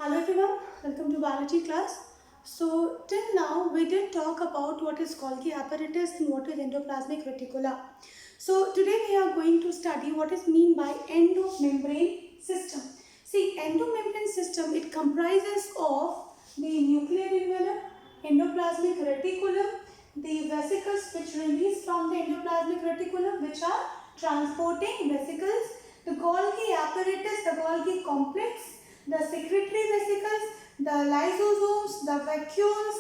Hello everyone, welcome to biology class. So till now we did talk about what is Golgi apparatus and what is endoplasmic reticula. So today we are going to study what is mean by endomembrane system. See, endomembrane system, it comprises of the nuclear envelope, endoplasmic reticulum, the vesicles which release from the endoplasmic reticulum, which are transporting vesicles, the Golgi apparatus, the Golgi complex, the secretory vesicles, the lysosomes, the vacuoles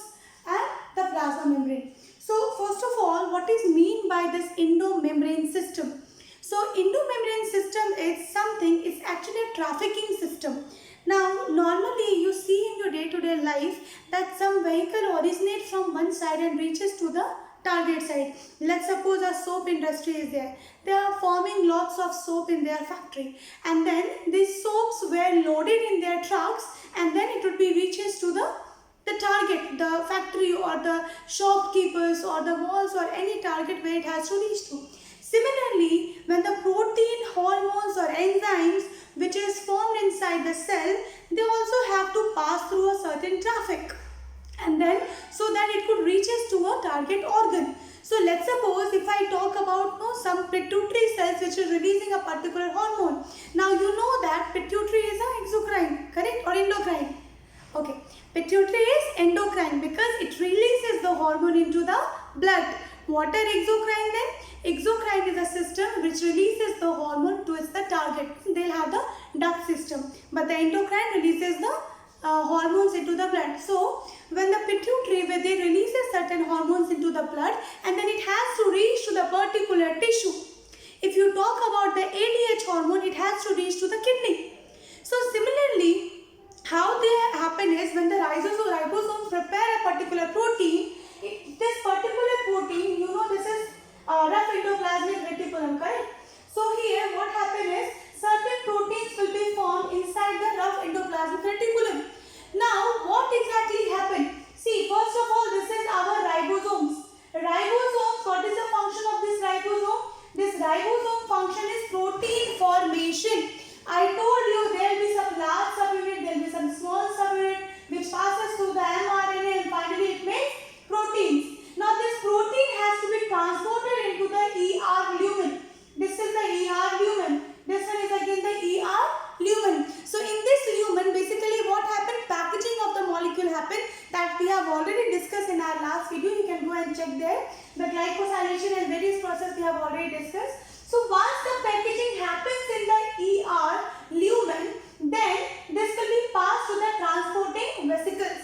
and the plasma membrane. So first of all, what is mean by this endomembrane system? So endomembrane system is something, it's actually a trafficking system. Now normally you see in your day-to-day life that some vehicle originates from one side and reaches to the target side. Let's suppose a soap industry is there. They are forming lots of soap in their factory, and then these soaps were loaded in their trucks, and then it would be reaches to the target, the factory or the shopkeepers or the malls or any target where it has to reach to. Similarly, when the protein, hormones or enzymes which is formed inside the cell, they also have to pass through a certain traffic, and then so that it could reaches to a target organ. So let's suppose if I talk about some pituitary cells which is releasing a particular hormone. Now you know that pituitary is an exocrine, correct, or endocrine. Okay, pituitary is endocrine because it releases the hormone into the blood. What are exocrine then? Exocrine is a system which releases the hormone towards the target. They'll have the duct system, but the endocrine releases the hormones into the blood. So when the pituitary, where they releases certain hormones into the blood, and then it has to reach to the particular tissue. If you talk about the ADH hormone, it has to reach to the kidney. So similarly, how they happen is when the ribosomes prepare a particular protein, this particular protein, you know, this is rough endoplasmic reticulum, correct? So here what happens is certain proteins will be formed inside the rough endoplasmic reticulum. Now what exactly happened? See, first of all, this is our ribosomes. Ribosomes, what is the function of this ribosome? This ribosome function is protein formation. I told you there will be some large subunit, there will be some small subunit which passes through the mRNA and finally it makes proteins. Now this protein has to be transported into the ER lumen. This is the ER lumen. This one is again the ER lumen. So in this lumen, basically what happened? Packaging of the molecule happened, that we have already discussed in our last video. You can go and check there. The glycosylation and various process we have already discussed. So once the packaging happens in the ER lumen, then this will be passed to the transporting vesicles.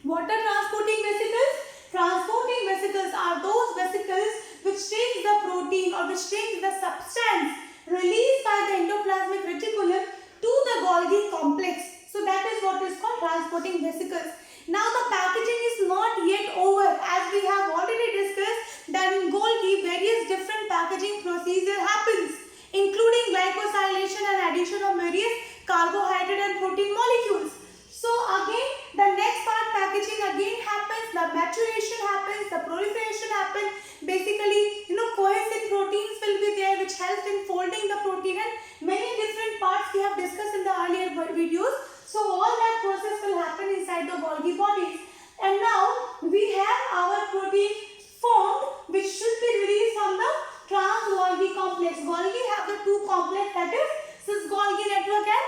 What are transporting vesicles? Transporting vesicles are those vesicles which take the protein or which take the substance released by the endoplasmic reticulum to the Golgi complex. So that is what is called transporting vesicles. Now the packaging is not yet over, as we have already discussed that in Golgi various different packaging procedure happens, including glycosylation and addition of various carbohydrate and protein molecules. So again the next part packaging again happens, the maturation happens, the proliferation happens. Basically, cohesive proteins will be there which helps in folding the protein, and many different parts we have discussed in the earlier videos. So all that process will happen inside the Golgi bodies. And now we have our protein formed which should be released from the trans-Golgi complex. Golgi have the two complex, that is cis-Golgi network and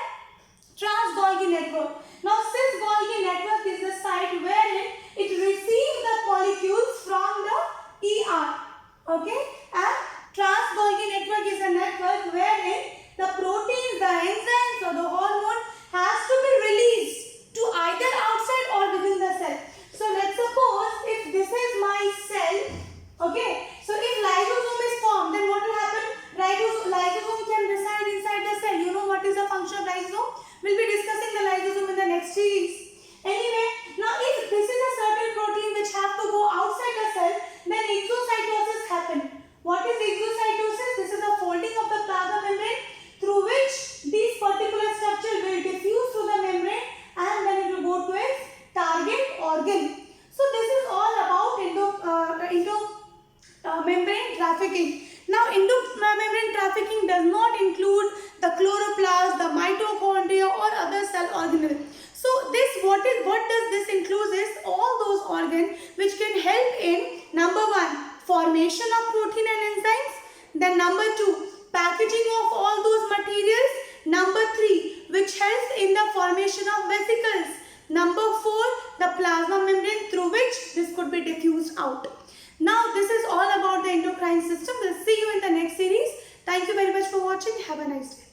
trans-Golgi network. Now cis-Golgi network is the site wherein it receives the molecules from the ER. Okay, and trans-Golgi network is a network wherein the proteins, the enzymes or the hormone has to be released to either outside or within the cell. So let's suppose if this is my cell, okay, so if lysosome is formed, then what will happen? Lysosome can reside inside the cell. You know what is the function of lysosome? We'll be discussing the lysosome in the next series. Anyway, now if this is a certain protein which have to go outside the cell, then exocytosis happen. What is exocytosis? This is the folding of the plasma membrane through which these particular structure will diffuse through the membrane and then it will go to its target organ. So this is all about endomembrane trafficking. Now endomembrane trafficking does not include the chloroplast, the mitochondria or other cell organelles. So this what does this include is all those organs which can help in number 1 formation of protein and enzymes, then number 2 packaging of all those materials, number 3 which helps in the formation of vesicles, number 4 the plasma membrane through which this could be diffused out. Now this is all about the endocrine system. We'll see you in the next series. Thank you very much for watching. Have a nice day.